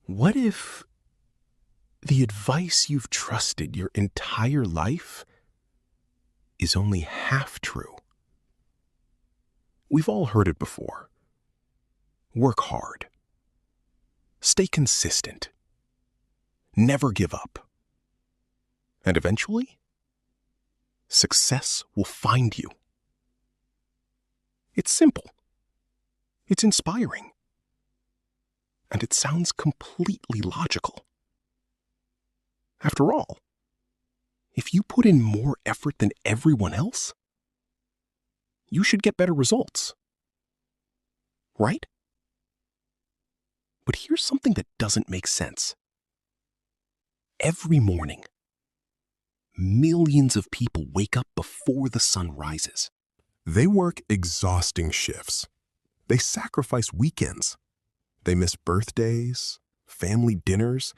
What if the advice you've trusted your entire life is only half true? We've all heard it before. Work hard. Stay consistent. Never give up. And eventually, success will find you. It's simple. It's inspiring. And it sounds completely logical. After all, if you put in more effort than everyone else, you should get better results. Right? But here's something that doesn't make sense. Every morning, millions of people wake up before the sun rises. They work exhausting shifts. They sacrifice weekends. They miss birthdays, family dinners,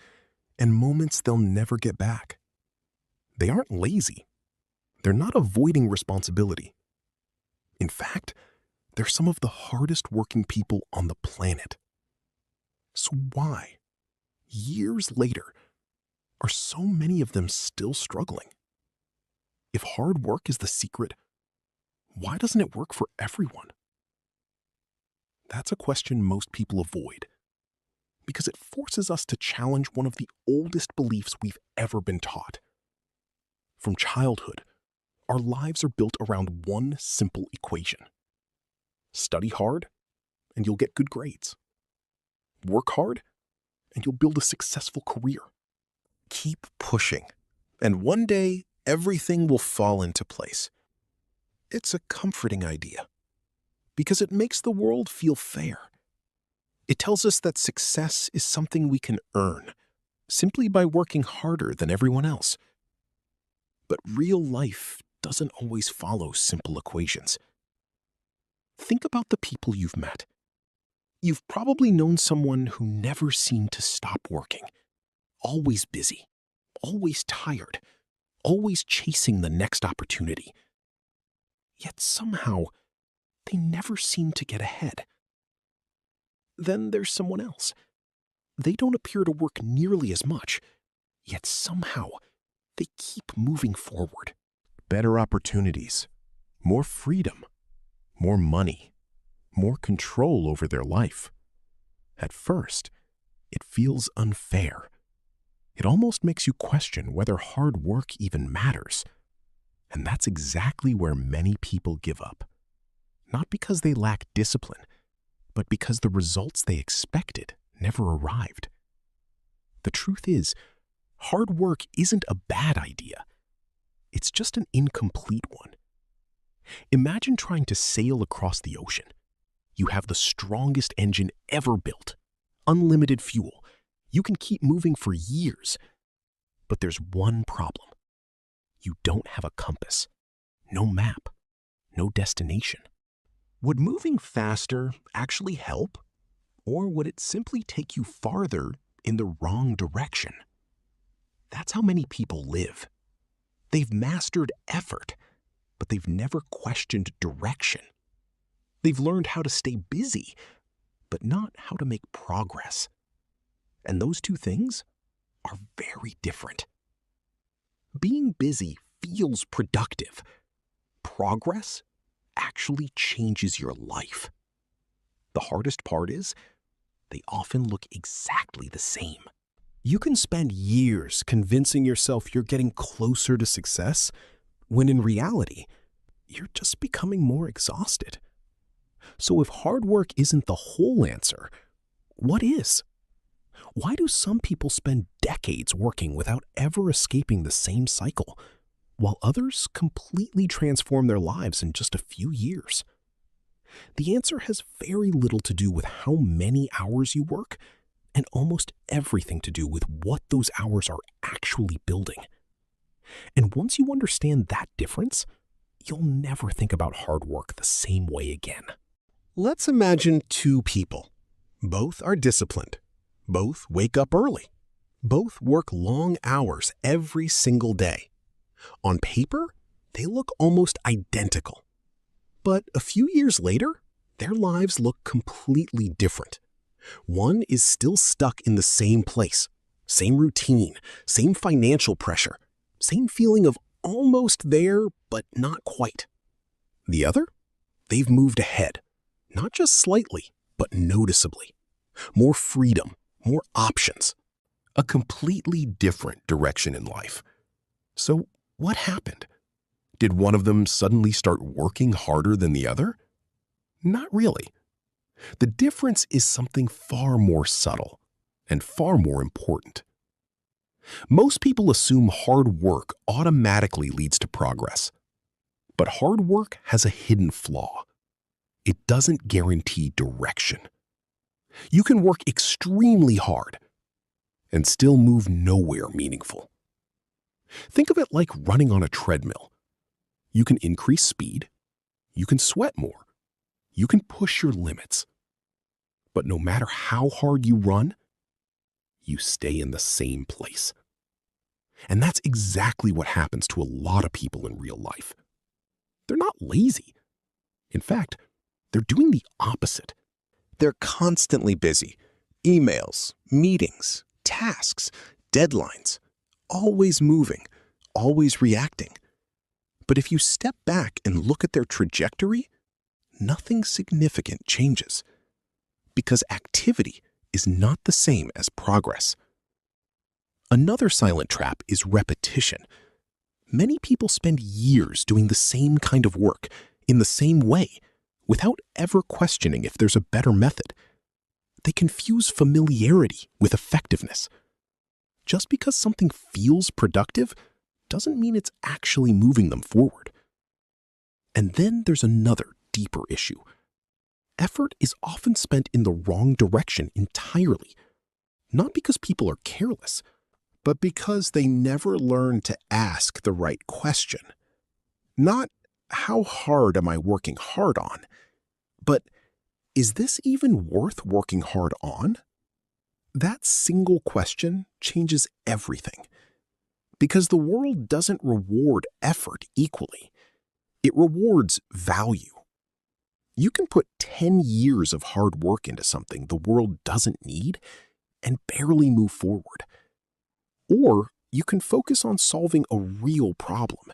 and moments they'll never get back. They aren't lazy. They're not avoiding responsibility. In fact, they're some of the hardest working people on the planet. So why, years later, are so many of them still struggling? If hard work is the secret, why doesn't it work for everyone? That's a question most people avoid, because it forces us to challenge one of the oldest beliefs we've ever been taught. From childhood, our lives are built around one simple equation. Study hard, and you'll get good grades. Work hard, and you'll build a successful career. Keep pushing, and one day, everything will fall into place. It's a comforting idea, because it makes the world feel fair. It tells us that success is something we can earn, simply by working harder than everyone else. But real life doesn't always follow simple equations. Think about the people you've met. You've probably known someone who never seemed to stop working, always busy, always tired, always chasing the next opportunity. Yet somehow, they never seem to get ahead. Then there's someone else. They don't appear to work nearly as much, yet somehow they keep moving forward. Better opportunities, more freedom, more money, more control over their life. At first, it feels unfair. It almost makes you question whether hard work even matters. And that's exactly where many people give up. Not because they lack discipline, but because the results they expected never arrived. The truth is, hard work isn't a bad idea. It's just an incomplete one. Imagine trying to sail across the ocean. You have the strongest engine ever built, unlimited fuel. You can keep moving for years. But there's one problem. You don't have a compass, no map, no destination. Would moving faster actually help? Or would it simply take you farther in the wrong direction? That's how many people live. They've mastered effort, but they've never questioned direction. They've learned how to stay busy, but not how to make progress. And those two things are very different. Being busy feels productive. Progress actually changes your life. The hardest part is, they often look exactly the same. You can spend years convincing yourself you're getting closer to success, when in reality, you're just becoming more exhausted. So if hard work isn't the whole answer, what is? Why do some people spend decades working without ever escaping the same cycle, while others completely transform their lives in just a few years? The answer has very little to do with how many hours you work, and almost everything to do with what those hours are actually building. And once you understand that difference, you'll never think about hard work the same way again. Let's imagine two people. Both are disciplined. Both wake up early. Both work long hours every single day. On paper, they look almost identical. But a few years later, their lives look completely different. One is still stuck in the same place, same routine, same financial pressure, same feeling of almost there, but not quite. The other? They've moved ahead, not just slightly, but noticeably. More freedom, more options. A completely different direction in life. So what happened? Did one of them suddenly start working harder than the other? Not really. The difference is something far more subtle and far more important. Most people assume hard work automatically leads to progress. But hard work has a hidden flaw. It doesn't guarantee direction. You can work extremely hard and still move nowhere meaningful. Think of it like running on a treadmill. You can increase speed, you can sweat more, you can push your limits. But no matter how hard you run, you stay in the same place. And that's exactly what happens to a lot of people in real life. They're not lazy. In fact, they're doing the opposite. They're constantly busy. Emails, meetings, tasks, deadlines, always moving, always reacting. But if you step back and look at their trajectory, nothing significant changes. Because activity is not the same as progress. Another silent trap is repetition. Many people spend years doing the same kind of work in the same way without ever questioning if there's a better method. They confuse familiarity with effectiveness. Just because something feels productive doesn't mean it's actually moving them forward. And then there's another deeper issue. Effort is often spent in the wrong direction entirely, not because people are careless, but because they never learn to ask the right question. Not, how hard am I working hard on? But, is this even worth working hard on? That single question changes everything. Because the world doesn't reward effort equally. It rewards value. You can put 10 years of hard work into something the world doesn't need and barely move forward. Or you can focus on solving a real problem,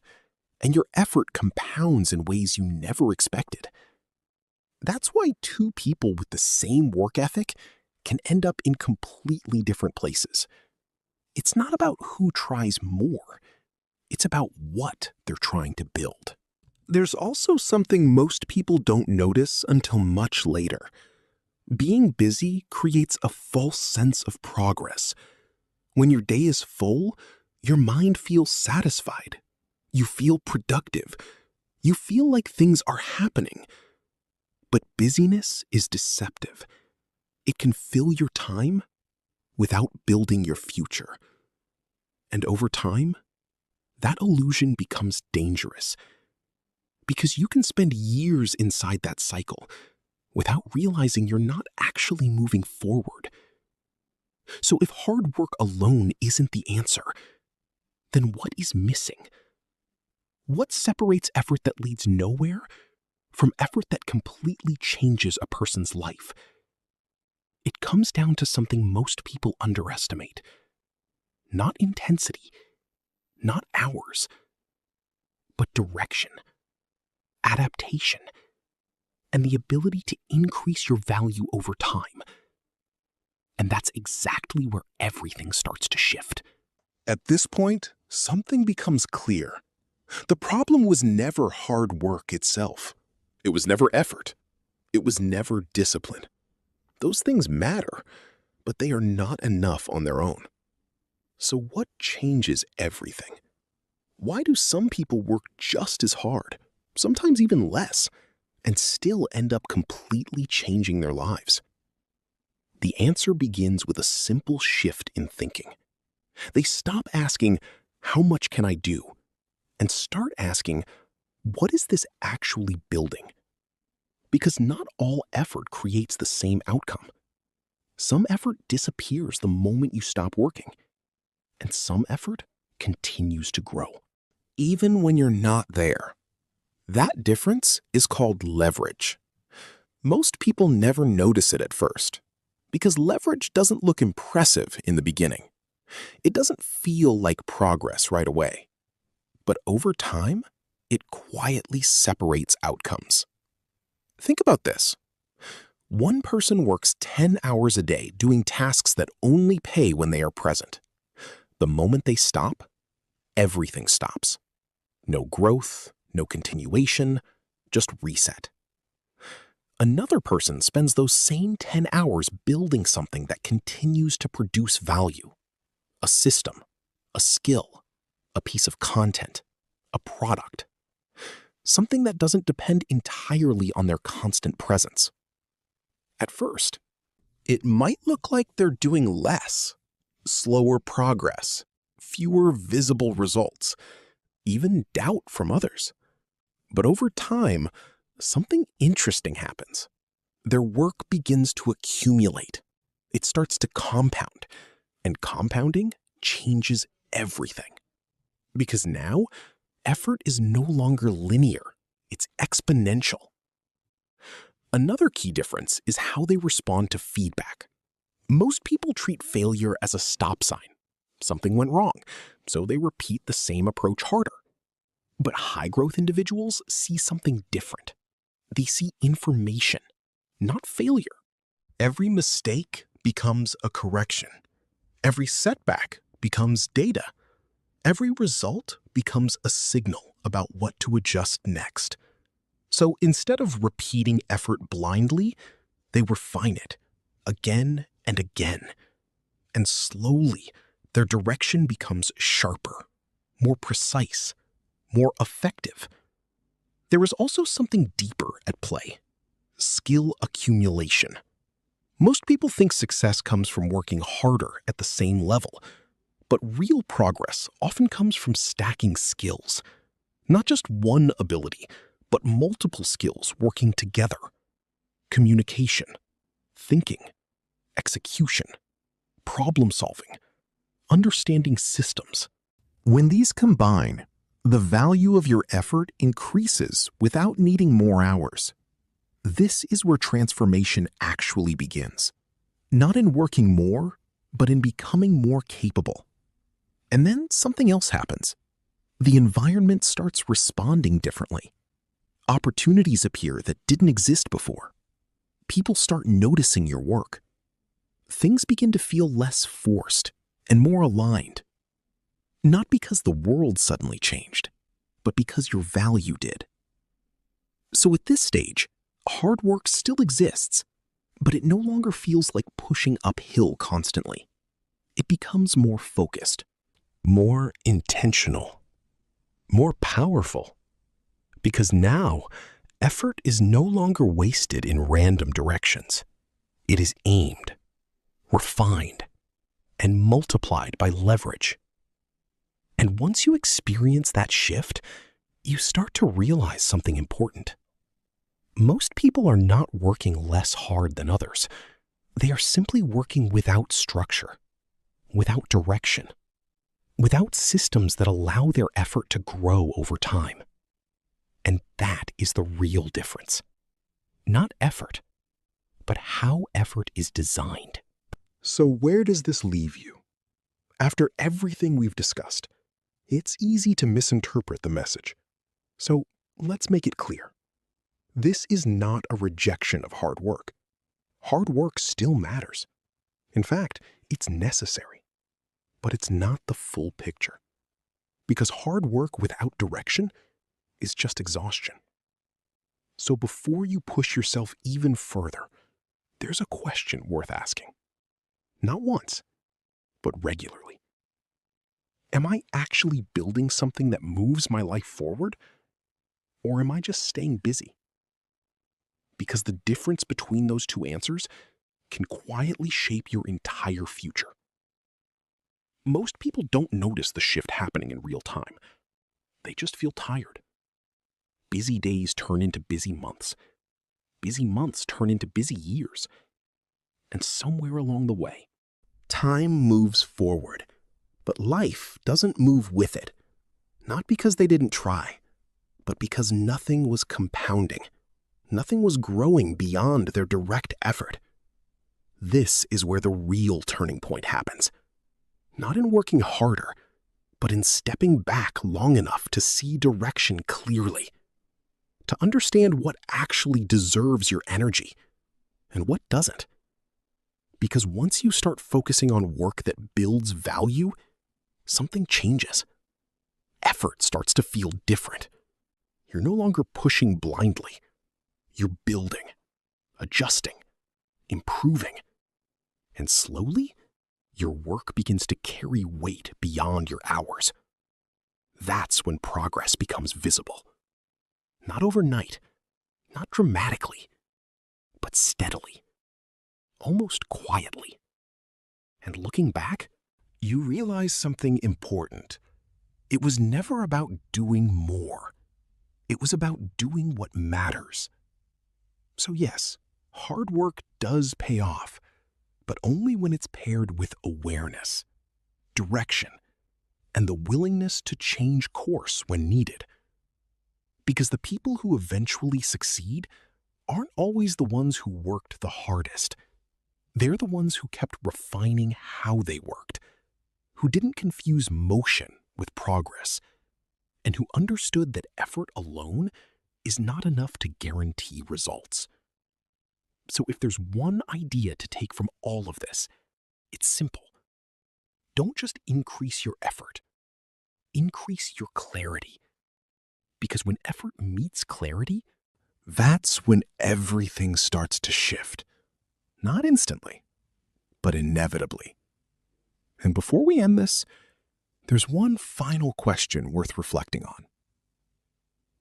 and your effort compounds in ways you never expected. That's why two people with the same work ethic can end up in completely different places. It's not about who tries more. It's about what they're trying to build. There's also something most people don't notice until much later. Being busy creates a false sense of progress. When your day is full, your mind feels satisfied. You feel productive. You feel like things are happening. But busyness is deceptive. It can fill your time without building your future. And over time, that illusion becomes dangerous. Because you can spend years inside that cycle without realizing you're not actually moving forward. So if hard work alone isn't the answer, then what is missing? What separates effort that leads nowhere from effort that completely changes a person's life? It comes down to something most people underestimate. Not intensity, not hours, but direction, adaptation, and the ability to increase your value over time. And that's exactly where everything starts to shift. At this point, something becomes clear. The problem was never hard work itself. It was never effort. It was never discipline. Those things matter, but they are not enough on their own. So what changes everything? Why do some people work just as hard, sometimes even less, and still end up completely changing their lives? The answer begins with a simple shift in thinking. They stop asking, how much can I do? And start asking, what is this actually building? Because not all effort creates the same outcome. Some effort disappears the moment you stop working, and some effort continues to grow, even when you're not there. That difference is called leverage. Most people never notice it at first, Because leverage doesn't look impressive in the beginning. It doesn't feel like progress right away. But over time, it quietly separates outcomes. Think about this. One person works 10 hours a day doing tasks that only pay when they are present. The moment they stop, everything stops. No growth, no continuation, just reset. Another person spends those same 10 hours building something that continues to produce value. A system, a skill, a piece of content, a product. Something that doesn't depend entirely on their constant presence. At first, it might look like they're doing less, slower progress, fewer visible results, even doubt from others. But over time, something interesting happens. Their work begins to accumulate. It starts to compound, and compounding changes everything. Because now, effort is no longer linear, it's exponential. Another key difference is how they respond to feedback. Most people treat failure as a stop sign. Something went wrong, so they repeat the same approach harder. But high-growth individuals see something different. They see information, not failure. Every mistake becomes a correction. Every setback becomes data. Every result becomes a signal about what to adjust next. So instead of repeating effort blindly, they refine it again and again. And slowly, their direction becomes sharper, more precise, more effective. There is also something deeper at play: skill accumulation. Most people think success comes from working harder at the same level, but real progress often comes from stacking skills. Not just one ability, but multiple skills working together. Communication, thinking, execution, problem solving, understanding systems. When these combine, the value of your effort increases without needing more hours. This is where transformation actually begins. Not in working more, but in becoming more capable. And then something else happens. The environment starts responding differently. Opportunities appear that didn't exist before. People start noticing your work. Things begin to feel less forced and more aligned. Not because the world suddenly changed, but because your value did. So at this stage, hard work still exists, but it no longer feels like pushing uphill constantly. It becomes more focused, more intentional, more powerful. Because now, effort is no longer wasted in random directions. It is aimed, refined, and multiplied by leverage. And once you experience that shift, you start to realize something important. Most people are not working less hard than others. They are simply working without structure, without direction, without systems that allow their effort to grow over time. And that is the real difference. Not effort, but how effort is designed. So where does this leave you? After everything we've discussed, it's easy to misinterpret the message. So let's make it clear. This is not a rejection of hard work. Hard work still matters. In fact, it's necessary. But it's not the full picture. Because hard work without direction is just exhaustion. So before you push yourself even further, there's a question worth asking. Not once, but regularly. Am I actually building something that moves my life forward? Or am I just staying busy? Because the difference between those two answers can quietly shape your entire future. Most people don't notice the shift happening in real time. They just feel tired. Busy days turn into busy months. Busy months turn into busy years. And somewhere along the way, time moves forward, but life doesn't move with it. Not because they didn't try, but because nothing was compounding. Nothing was growing beyond their direct effort. This is where the real turning point happens. Not in working harder, but in stepping back long enough to see direction clearly, to understand what actually deserves your energy and what doesn't. Because once you start focusing on work that builds value, something changes. Effort starts to feel different. You're no longer pushing blindly. You're building, adjusting, improving. And slowly, your work begins to carry weight beyond your hours. That's when progress becomes visible. Not overnight, not dramatically, but steadily, almost quietly. And looking back, you realize something important. It was never about doing more. It was about doing what matters. So yes, hard work does pay off, but only when it's paired with awareness, direction, and the willingness to change course when needed. Because the people who eventually succeed aren't always the ones who worked the hardest. They're the ones who kept refining how they worked, who didn't confuse motion with progress, and who understood that effort alone is not enough to guarantee results. So if there's one idea to take from all of this, it's simple. Don't just increase your effort. Increase your clarity. Because when effort meets clarity, that's when everything starts to shift. Not instantly, but inevitably. And before we end this, there's one final question worth reflecting on.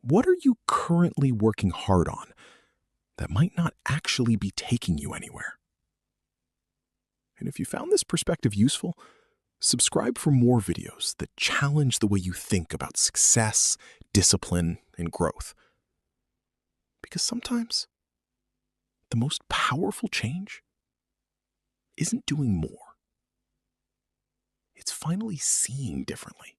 What are you currently working hard on that might not actually be taking you anywhere? And if you found this perspective useful, subscribe for more videos that challenge the way you think about success, discipline, and growth. Because sometimes the most powerful change isn't doing more. It's finally seeing differently.